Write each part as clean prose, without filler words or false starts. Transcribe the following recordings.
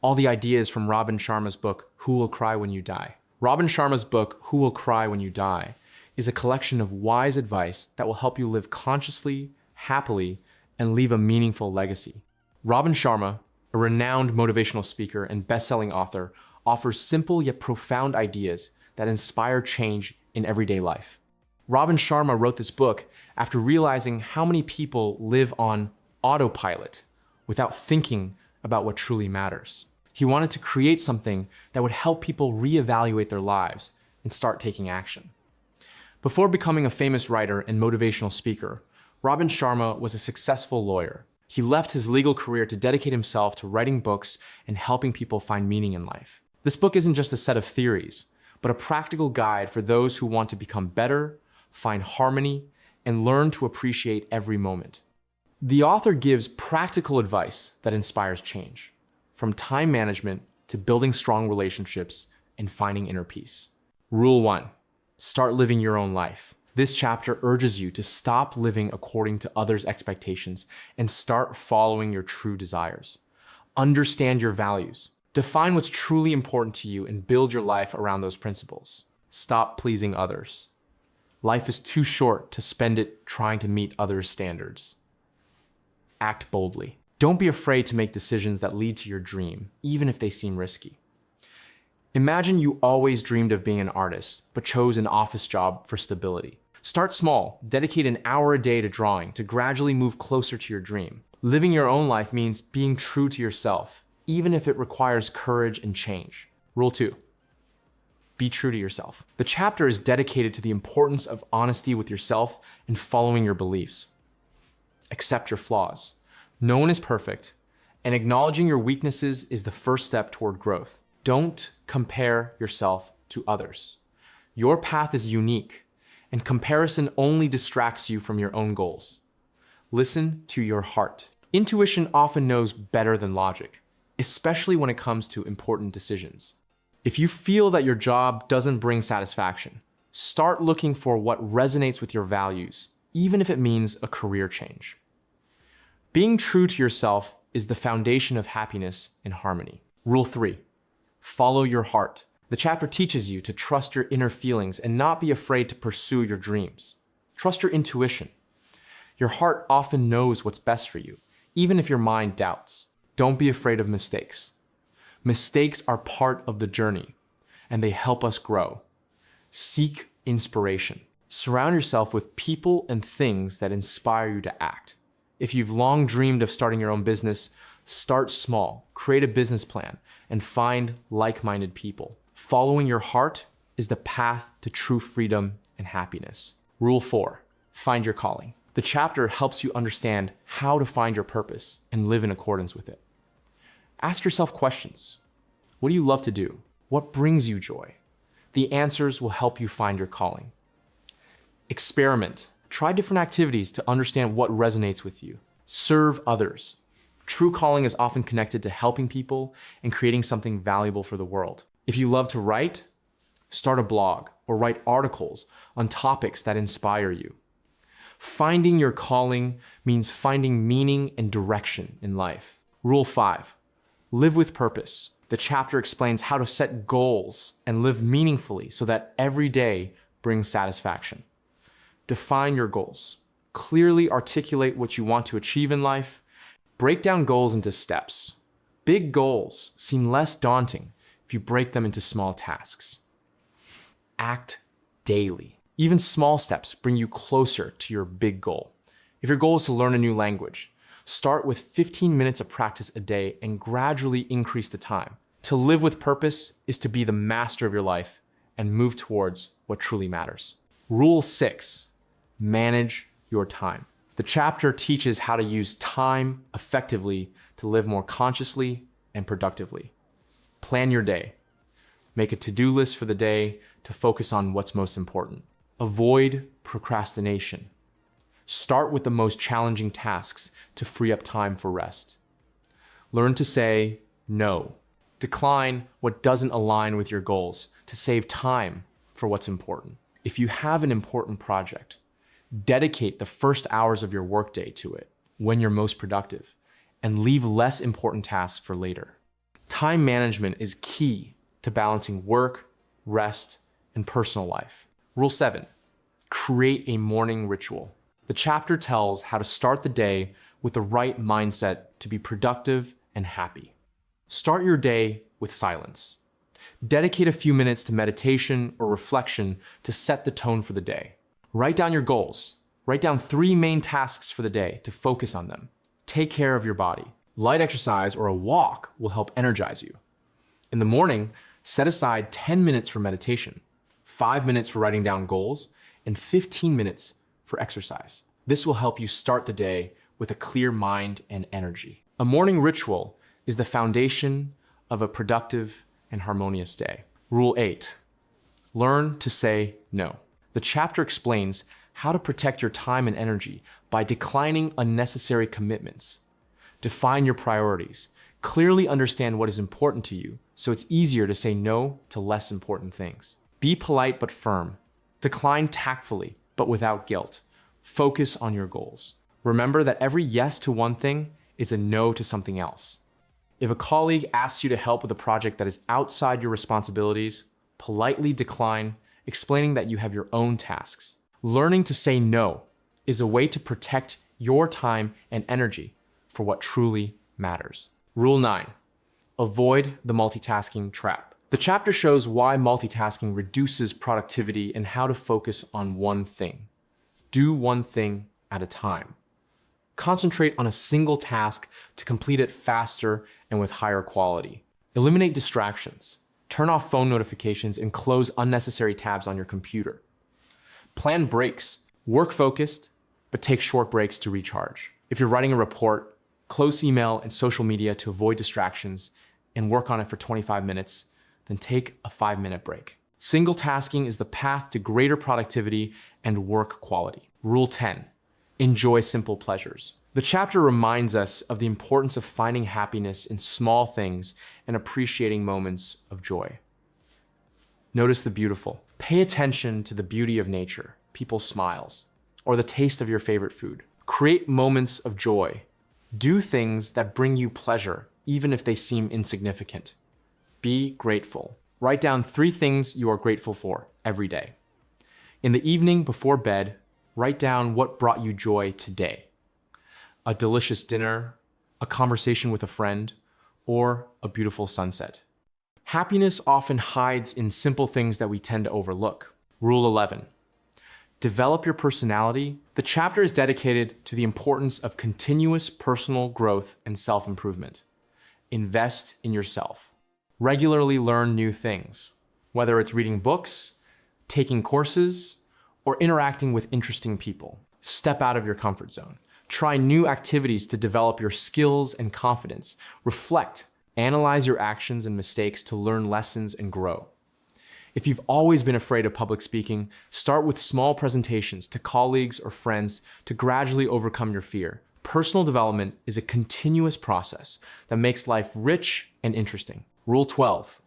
All the ideas from Robin Sharma's book, Who Will Cry When You Die. Robin Sharma's book, Who Will Cry When You Die, is a collection of wise advice that will help you live consciously, happily, and leave a meaningful legacy. Robin Sharma, a renowned motivational speaker and best-selling author, offers simple yet profound ideas that inspire change in everyday life. Robin Sharma wrote this book after realizing how many people live on autopilot without thinking about what truly matters. He wanted to create something that would help people reevaluate their lives and start taking action. Before becoming a famous writer and motivational speaker, Robin Sharma was a successful lawyer. He left his legal career to dedicate himself to writing books and helping people find meaning in life. This book isn't just a set of theories, but a practical guide for those who want to become better, find harmony, and learn to appreciate every moment. The author gives practical advice that inspires change, from time management to building strong relationships and finding inner peace. Rule 1, start living your own life. This chapter urges you to stop living according to others' expectations and start following your true desires. Understand your values. Define what's truly important to you and build your life around those principles. Stop pleasing others. Life is too short to spend it trying to meet others' standards. Act boldly. Don't be afraid to make decisions that lead to your dream, even if they seem risky. Imagine you always dreamed of being an artist, but chose an office job for stability. Start small. Dedicate an hour a day to drawing to gradually move closer to your dream. Living your own life means being true to yourself, even if it requires courage and change. Rule 2. Be true to yourself. The chapter is dedicated to the importance of honesty with yourself and following your beliefs. Accept your flaws. No one is perfect, and acknowledging your weaknesses is the first step toward growth. Don't compare yourself to others. Your path is unique, and comparison only distracts you from your own goals. Listen to your heart. Intuition often knows better than logic, especially when it comes to important decisions. If you feel that your job doesn't bring satisfaction, start looking for what resonates with your values, even if it means a career change. Being true to yourself is the foundation of happiness and harmony. Rule 3, follow your heart. The chapter teaches you to trust your inner feelings and not be afraid to pursue your dreams. Trust your intuition. Your heart often knows what's best for you, even if your mind doubts. Don't be afraid of mistakes. Mistakes are part of the journey, and they help us grow. Seek inspiration. Surround yourself with people and things that inspire you to act. If you've long dreamed of starting your own business, start small, create a business plan, and find like-minded people. Following your heart is the path to true freedom and happiness. Rule 4, find your calling. The chapter helps you understand how to find your purpose and live in accordance with it. Ask yourself questions. What do you love to do? What brings you joy? The answers will help you find your calling. Experiment. Try different activities to understand what resonates with you. Serve others. True calling is often connected to helping people and creating something valuable for the world. If you love to write, start a blog or write articles on topics that inspire you. Finding your calling means finding meaning and direction in life. Rule 5. Live with purpose. The chapter explains how to set goals and live meaningfully so that every day brings satisfaction. Define your goals. Clearly articulate what you want to achieve in life. Break down goals into steps. Big goals seem less daunting if you break them into small tasks. Act daily. Even small steps bring you closer to your big goal. If your goal is to learn a new language, start with 15 minutes of practice a day and gradually increase the time. To live with purpose is to be the master of your life and move towards what truly matters. Rule 6, manage your time. The chapter teaches how to use time effectively to live more consciously and productively. Plan your day. Make a to-do list for the day to focus on what's most important. Avoid procrastination. Start with the most challenging tasks to free up time for rest. Learn to say no. Decline what doesn't align with your goals to save time for what's important. If you have an important project, dedicate the first hours of your workday to it when you're most productive, and leave less important tasks for later. Time management is key to balancing work, rest, and personal life. Rule 7, create a morning ritual. The chapter tells how to start the day with the right mindset to be productive and happy. Start your day with silence. Dedicate a few minutes to meditation or reflection to set the tone for the day. Write down your goals. Write down 3 main tasks for the day to focus on them. Take care of your body. Light exercise or a walk will help energize you. In the morning, set aside 10 minutes for meditation, 5 minutes for writing down goals, and 15 minutes for exercise. This will help you start the day with a clear mind and energy. A morning ritual is the foundation of a productive and harmonious day. Rule 8, learn to say no. The chapter explains how to protect your time and energy by declining unnecessary commitments. Define your priorities. Clearly understand what is important to you so it's easier to say no to less important things. Be polite but firm. Decline tactfully but without guilt. Focus on your goals. Remember that every yes to one thing is a no to something else. If a colleague asks you to help with a project that is outside your responsibilities, politely decline, explaining that you have your own tasks. Learning to say no is a way to protect your time and energy for what truly matters. Rule 9, avoid the multitasking trap. The chapter shows why multitasking reduces productivity and how to focus on one thing. Do one thing at a time. Concentrate on a single task to complete it faster and with higher quality. Eliminate distractions. Turn off phone notifications and close unnecessary tabs on your computer. Plan breaks. Work focused, but take short breaks to recharge. If you're writing a report, close email and social media to avoid distractions and work on it for 25 minutes, then take a 5-minute break. Single tasking is the path to greater productivity and work quality. Rule 10, enjoy simple pleasures. The chapter reminds us of the importance of finding happiness in small things and appreciating moments of joy. Notice the beautiful. Pay attention to the beauty of nature, people's smiles, or the taste of your favorite food. Create moments of joy. Do things that bring you pleasure, even if they seem insignificant. Be grateful. Write down 3 things you are grateful for every day. In the evening before bed, write down what brought you joy today. A delicious dinner, a conversation with a friend, or a beautiful sunset. Happiness often hides in simple things that we tend to overlook. Rule 11, develop your personality. The chapter is dedicated to the importance of continuous personal growth and self-improvement. Invest in yourself. Regularly learn new things, whether it's reading books, taking courses, or interacting with interesting people. Step out of your comfort zone. Try new activities to develop your skills and confidence. Reflect, analyze your actions and mistakes to learn lessons and grow. If you've always been afraid of public speaking, start with small presentations to colleagues or friends to gradually overcome your fear. Personal development is a continuous process that makes life rich and interesting. Rule 12,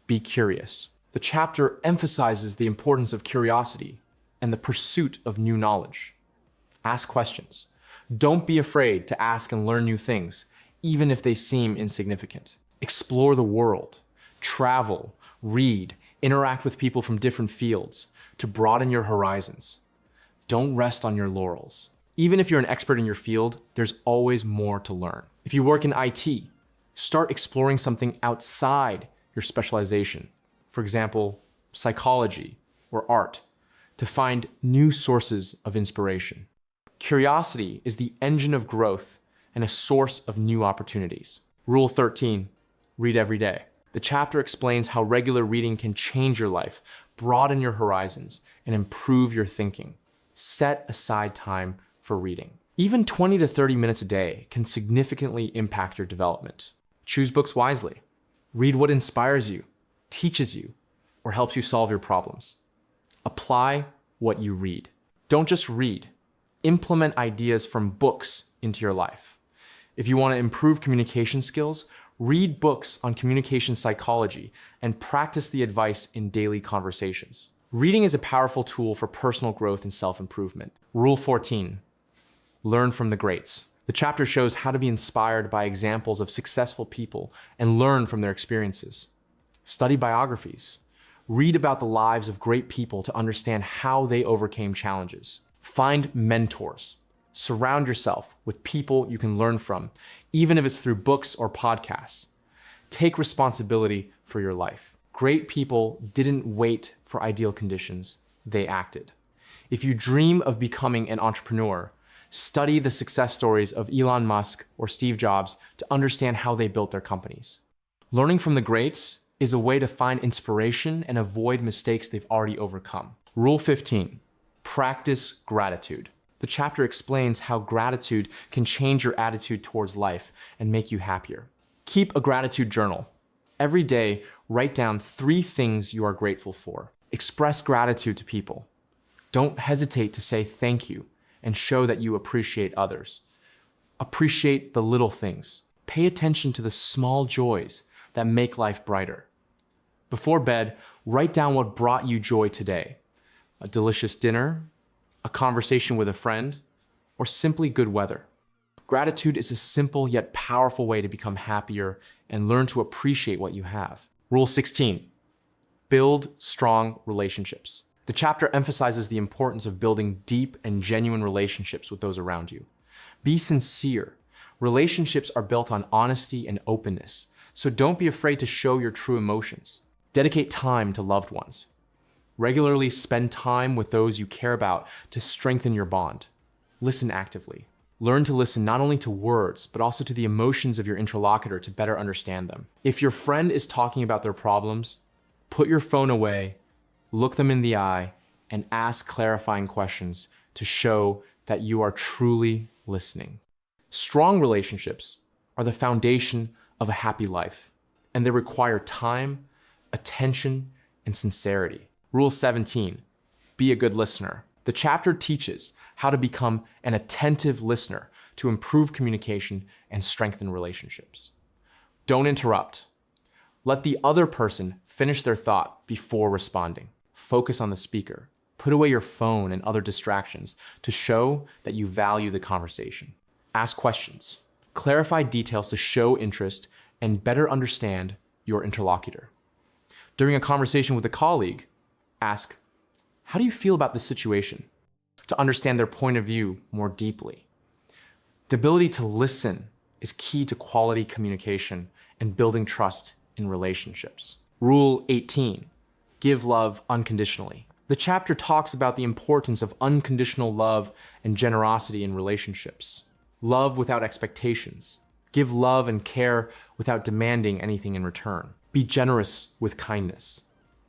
be curious. The chapter emphasizes the importance of curiosity and the pursuit of new knowledge. Ask questions. Don't be afraid to ask and learn new things, even if they seem insignificant. Explore the world. Travel, read, interact with people from different fields to broaden your horizons. Don't rest on your laurels. Even if you're an expert in your field, there's always more to learn. If you work in IT, start exploring something outside your specialization. For example, psychology or art, to find new sources of inspiration. Curiosity is the engine of growth and a source of new opportunities. Rule 13, read every day. The chapter explains how regular reading can change your life, broaden your horizons, and improve your thinking. Set aside time for reading. Even 20 to 30 minutes a day can significantly impact your development. Choose books wisely. Read what inspires you, teaches you, or helps you solve your problems. Apply what you read. Don't just read. Implement ideas from books into your life. If you want to improve communication skills, read books on communication psychology and practice the advice in daily conversations. Reading is a powerful tool for personal growth and self-improvement. Rule 14, learn from the greats. The The chapter shows how to be inspired by examples of successful people and learn from their experiences. Study biographies. Read about the lives of great people to understand how they overcame challenges. Find mentors. Surround yourself with people you can learn from, even if it's through books or podcasts. Take responsibility for your life. Great people didn't wait for ideal conditions, they acted. If you dream of becoming an entrepreneur, study the success stories of Elon Musk or Steve Jobs to understand how they built their companies. Learning from the greats is a way to find inspiration and avoid mistakes they've already overcome. Rule 15, practice gratitude. The chapter explains how gratitude can change your attitude towards life and make you happier. Keep a gratitude journal. Every day, write down 3 things you are grateful for. Express gratitude to people. Don't hesitate to say thank you and show that you appreciate others. Appreciate the little things. Pay attention to the small joys that make life brighter. Before bed, write down what brought you joy today. A delicious dinner, a conversation with a friend, or simply good weather. Gratitude is a simple yet powerful way to become happier and learn to appreciate what you have. Rule 16, build strong relationships. The chapter emphasizes the importance of building deep and genuine relationships with those around you. Be sincere. Relationships are built on honesty and openness, so don't be afraid to show your true emotions. Dedicate time to loved ones. Regularly spend time with those you care about to strengthen your bond. Listen actively. Learn to listen not only to words, but also to the emotions of your interlocutor to better understand them. If your friend is talking about their problems, put your phone away, look them in the eye, and ask clarifying questions to show that you are truly listening. Strong relationships are the foundation of a happy life, and they require time, attention, and sincerity. Rule 17, be a good listener. The chapter teaches how to become an attentive listener to improve communication and strengthen relationships. Don't interrupt. Let the other person finish their thought before responding. Focus on the speaker. Put away your phone and other distractions to show that you value the conversation. Ask questions. Clarify details to show interest and better understand your interlocutor. During a conversation with a colleague, ask, how do you feel about this situation? To understand their point of view more deeply. The ability to listen is key to quality communication and building trust in relationships. Rule 18, give love unconditionally. The chapter talks about the importance of unconditional love and generosity in relationships. Love without expectations. Give love and care without demanding anything in return. Be generous with kindness.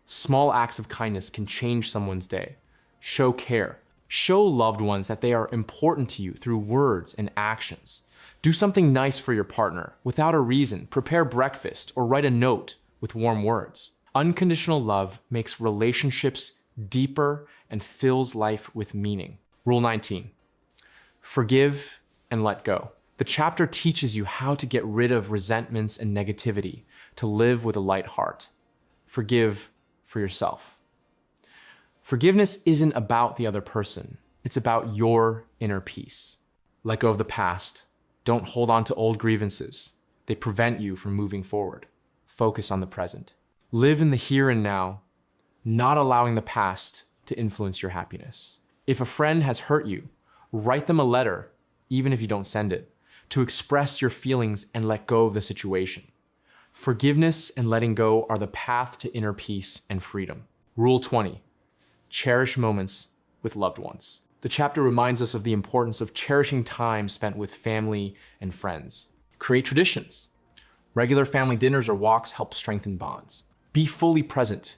Small acts of kindness can change someone's day. Show care. Show loved ones that they are important to you through words and actions. Do something nice for your partner without a reason. Prepare breakfast or write a note with warm words. Unconditional love makes relationships deeper and fills life with meaning. Rule 19, forgive and let go. The chapter teaches you how to get rid of resentments and negativity to live with a light heart. Forgive for yourself. Forgiveness isn't about the other person. It's about your inner peace. Let go of the past. Don't hold on to old grievances. They prevent you from moving forward. Focus on the present. Live in the here and now, not allowing the past to influence your happiness. If a friend has hurt you, write them a letter, even if you don't send it, to express your feelings and let go of the situation. Forgiveness and letting go are the path to inner peace and freedom. Rule 20, cherish moments with loved ones. The chapter reminds us of the importance of cherishing time spent with family and friends. Create traditions. Regular family dinners or walks help strengthen bonds. Be fully present.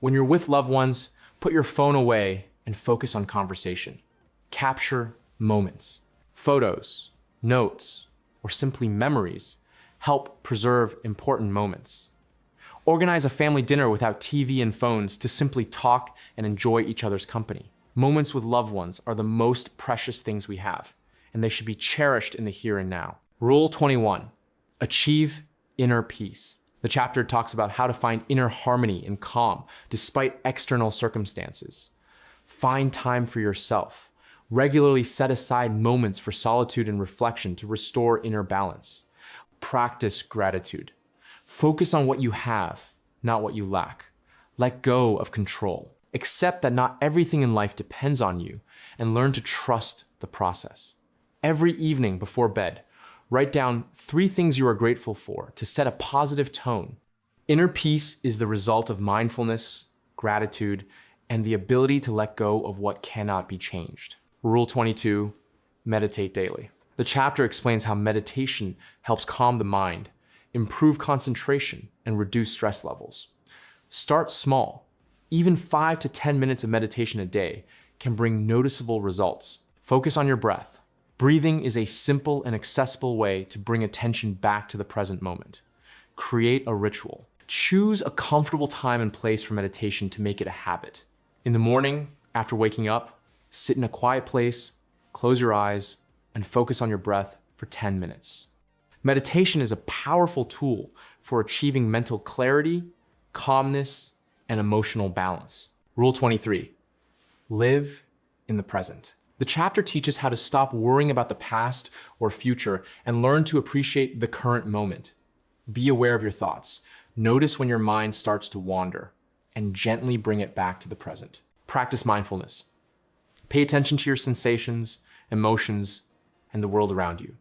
When you're with loved ones, put your phone away and focus on conversation. Capture moments. Photos, notes, or simply memories help preserve important moments. Organize a family dinner without TV and phones to simply talk and enjoy each other's company. Moments with loved ones are the most precious things we have, and they should be cherished in the here and now. Rule 21, achieve inner peace. The chapter talks about how to find inner harmony and calm despite external circumstances. Find time for yourself. Regularly set aside moments for solitude and reflection to restore inner balance. Practice gratitude. Focus on what you have, not what you lack. Let go of control. Accept that not everything in life depends on you, and learn to trust the process. Every evening before bed, write down 3 things you are grateful for to set a positive tone. Inner peace is the result of mindfulness, gratitude, and the ability to let go of what cannot be changed. Rule 22, meditate daily. The chapter explains how meditation helps calm the mind, improve concentration, and reduce stress levels. Start small. Even 5 to 10 minutes of meditation a day can bring noticeable results. Focus on your breath. Breathing is a simple and accessible way to bring attention back to the present moment. Create a ritual. Choose a comfortable time and place for meditation to make it a habit. In the morning, after waking up, sit in a quiet place, close your eyes, and focus on your breath for 10 minutes. Meditation is a powerful tool for achieving mental clarity, calmness, and emotional balance. Rule 23, live in the present. The chapter teaches how to stop worrying about the past or future and learn to appreciate the current moment. Be aware of your thoughts. Notice when your mind starts to wander, and gently bring it back to the present. Practice mindfulness. Pay attention to your sensations, emotions, and the world around you.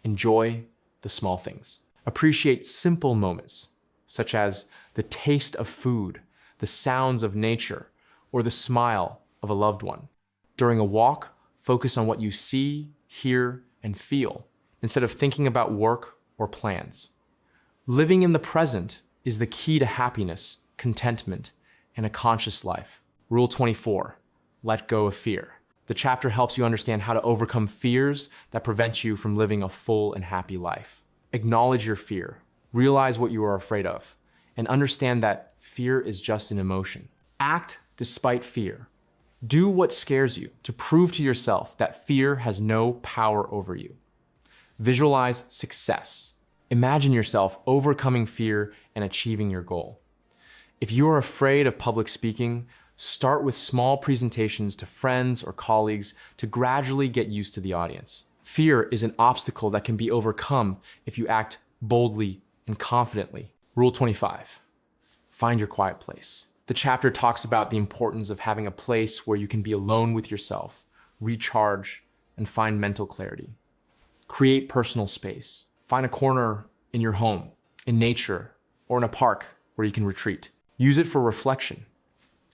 Enjoy the small things. Appreciate simple moments, such as the taste of food, the sounds of nature, or the smile of a loved one. During a walk, focus on what you see, hear, and feel, instead of thinking about work or plans. Living in the present is the key to happiness, contentment, and a conscious life. Rule 24, let go of fear. The chapter helps you understand how to overcome fears that prevent you from living a full and happy life. Acknowledge your fear, realize what you are afraid of, and understand that fear is just an emotion. Act despite fear. Do what scares you to prove to yourself that fear has no power over you. Visualize success. Imagine yourself overcoming fear and achieving your goal. If you are afraid of public speaking, start with small presentations to friends or colleagues to gradually get used to the audience. Fear is an obstacle that can be overcome if you act boldly and confidently. Rule 25, find your quiet place. The chapter talks about the importance of having a place where you can be alone with yourself, recharge, and find mental clarity. Create personal space. Find a corner in your home, in nature, or in a park where you can retreat. Use it for reflection.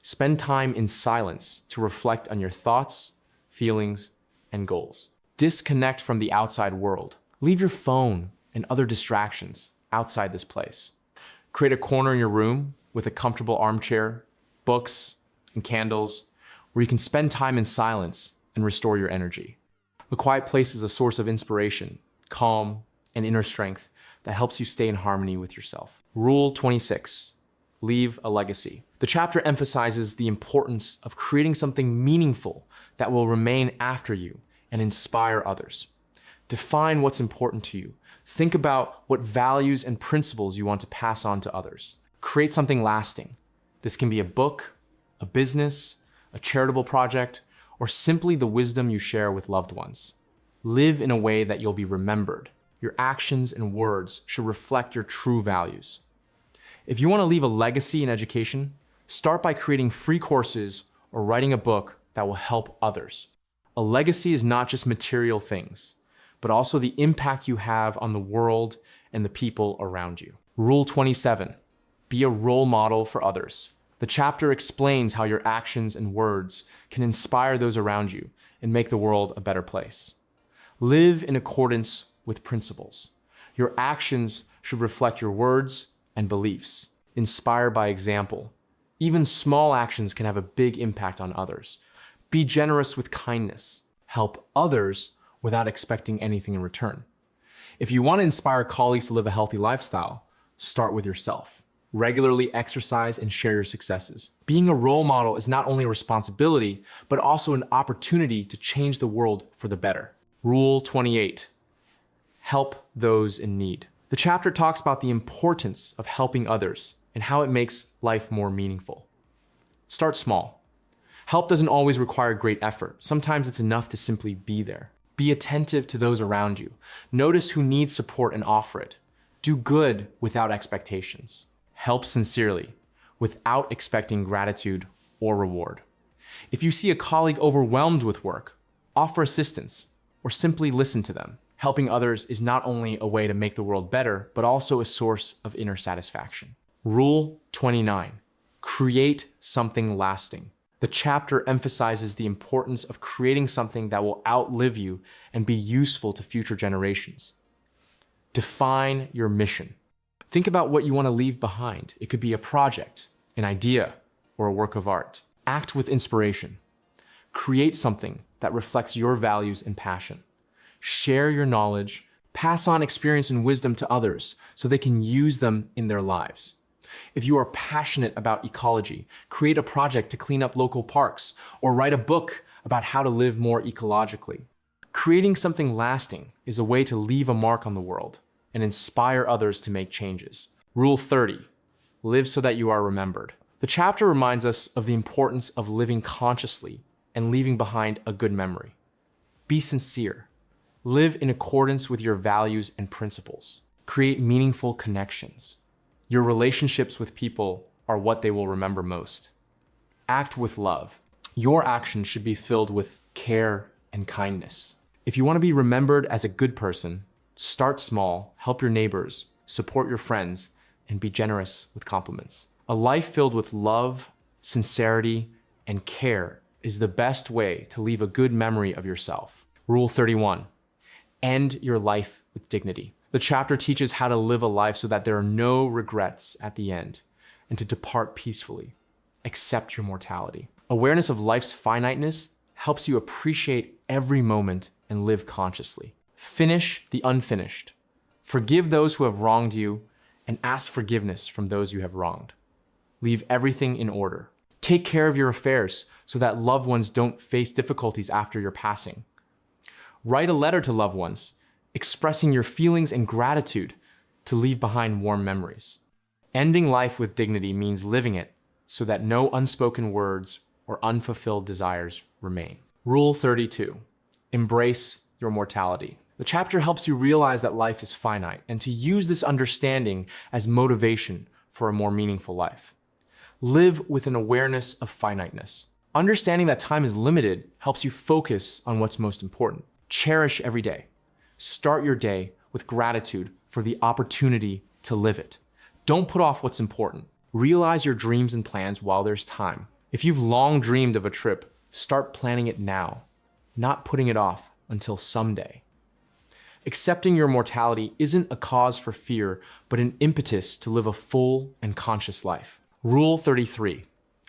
Spend time in silence to reflect on your thoughts, feelings, and goals. Disconnect from the outside world. Leave your phone and other distractions outside this place. Create a corner in your room with a comfortable armchair, books, and candles where you can spend time in silence and restore your energy. The quiet place is a source of inspiration, calm, and inner strength that helps you stay in harmony with yourself. Rule 26, leave a legacy. The chapter emphasizes the importance of creating something meaningful that will remain after you and inspire others. Define what's important to you. Think about what values and principles you want to pass on to others. Create something lasting. This can be a book, a business, a charitable project, or simply the wisdom you share with loved ones. Live in a way that you'll be remembered. Your actions and words should reflect your true values. If you want to leave a legacy in education, start by creating free courses or writing a book that will help others. A legacy is not just material things, but also the impact you have on the world and the people around you. Rule 27, be a role model for others. The chapter explains how your actions and words can inspire those around you and make the world a better place. Live in accordance with principles. Your actions should reflect your words and beliefs. Inspire by example. Even small actions can have a big impact on others. Be generous with kindness. Help others without expecting anything in return. If you want to inspire colleagues to live a healthy lifestyle, start with yourself. Regularly exercise and share your successes. Being a role model is not only a responsibility, but also an opportunity to change the world for the better. Rule 28, help those in need. The chapter talks about the importance of helping others and how it makes life more meaningful. Start small. Help doesn't always require great effort. Sometimes it's enough to simply be there. Be attentive to those around you. Notice who needs support and offer it. Do good without expectations. Help sincerely, without expecting gratitude or reward. If you see a colleague overwhelmed with work, offer assistance or simply listen to them. Helping others is not only a way to make the world better, but also a source of inner satisfaction. Rule 29. Create something lasting. The chapter emphasizes the importance of creating something that will outlive you and be useful to future generations. Define your mission. Think about what you want to leave behind. It could be a project, an idea, or a work of art. Act with inspiration. Create something that reflects your values and passion. Share your knowledge, pass on experience and wisdom to others so they can use them in their lives. If you are passionate about ecology, create a project to clean up local parks or write a book about how to live more ecologically. Creating something lasting is a way to leave a mark on the world and inspire others to make changes. Rule 30. Live so that you are remembered. The chapter reminds us of the importance of living consciously and leaving behind a good memory. Be sincere. Live in accordance with your values and principles. Create meaningful connections. Your relationships with people are what they will remember most. Act with love. Your actions should be filled with care and kindness. If you want to be remembered as a good person, start small, help your neighbors, support your friends, and be generous with compliments. A life filled with love, sincerity, and care is the best way to leave a good memory of yourself. Rule 31. End your life with dignity. The chapter teaches how to live a life so that there are no regrets at the end and to depart peacefully. Accept your mortality. Awareness of life's finiteness helps you appreciate every moment and live consciously. Finish the unfinished. Forgive those who have wronged you and ask forgiveness from those you have wronged. Leave everything in order. Take care of your affairs so that loved ones don't face difficulties after your passing. Write a letter to loved ones, expressing your feelings and gratitude to leave behind warm memories. Ending life with dignity means living it so that no unspoken words or unfulfilled desires remain. Rule 32. Embrace your mortality. The chapter helps you realize that life is finite and to use this understanding as motivation for a more meaningful life. Live with an awareness of finiteness. Understanding that time is limited helps you focus on what's most important. Cherish every day. Start your day with gratitude for the opportunity to live it. Don't put off what's important. Realize your dreams and plans while there's time. If you've long dreamed of a trip, start planning it now, not putting it off until someday. Accepting your mortality isn't a cause for fear, but an impetus to live a full and conscious life. Rule 33.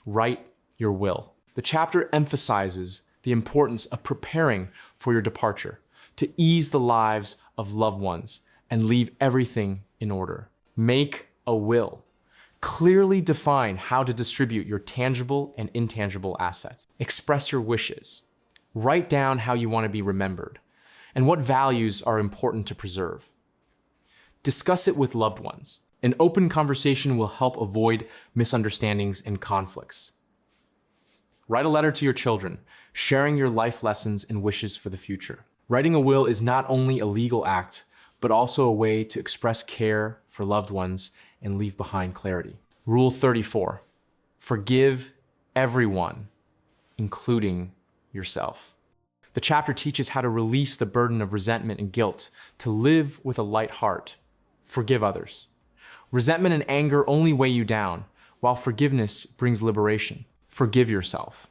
Write your will. The chapter emphasizes the importance of preparing for your departure, to ease the lives of loved ones and leave everything in order. Make a will. Clearly define how to distribute your tangible and intangible assets. Express your wishes. Write down how you want to be remembered and what values are important to preserve. Discuss it with loved ones. An open conversation will help avoid misunderstandings and conflicts. Write a letter to your children, sharing your life lessons and wishes for the future. Writing a will is not only a legal act, but also a way to express care for loved ones and leave behind clarity. Rule 34. Forgive everyone, including yourself. The chapter teaches how to release the burden of resentment and guilt, to live with a light heart. Forgive others. Resentment and anger only weigh you down, while forgiveness brings liberation. Forgive yourself.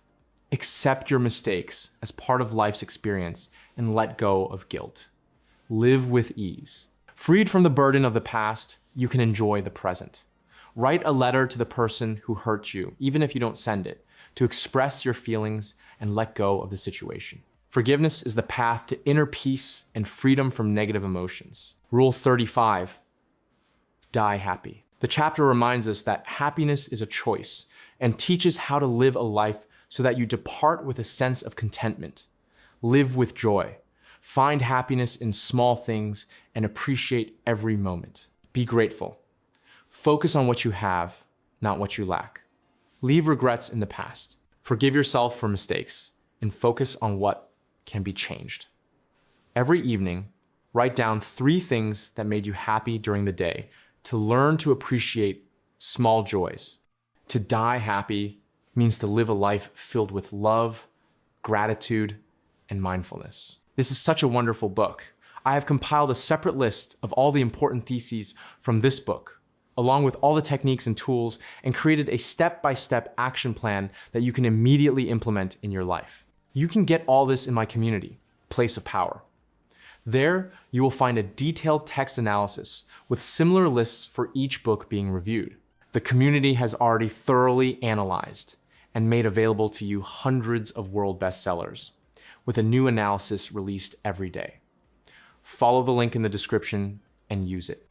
Accept your mistakes as part of life's experience and let go of guilt. Live with ease. Freed from the burden of the past, you can enjoy the present. Write a letter to the person who hurt you, even if you don't send it, to express your feelings and let go of the situation. Forgiveness is the path to inner peace and freedom from negative emotions. Rule 35. Die happy. The chapter reminds us that happiness is a choice and teaches how to live a life so that you depart with a sense of contentment. Live with joy. Find happiness in small things and appreciate every moment. Be grateful. Focus on what you have, not what you lack. Leave regrets in the past. Forgive yourself for mistakes and focus on what can be changed. Every evening, write down 3 things that made you happy during the day to learn to appreciate small joys. To die happy means to live a life filled with love, gratitude, and mindfulness. This is such a wonderful book. I have compiled a separate list of all the important theses from this book, along with all the techniques and tools, and created a step-by-step action plan that you can immediately implement in your life. You can get all this in my community, Place of Power. There, you will find a detailed text analysis with similar lists for each book being reviewed. The community has already thoroughly analyzed and made available to you hundreds of world bestsellers, with a new analysis released every day. Follow the link in the description and use it.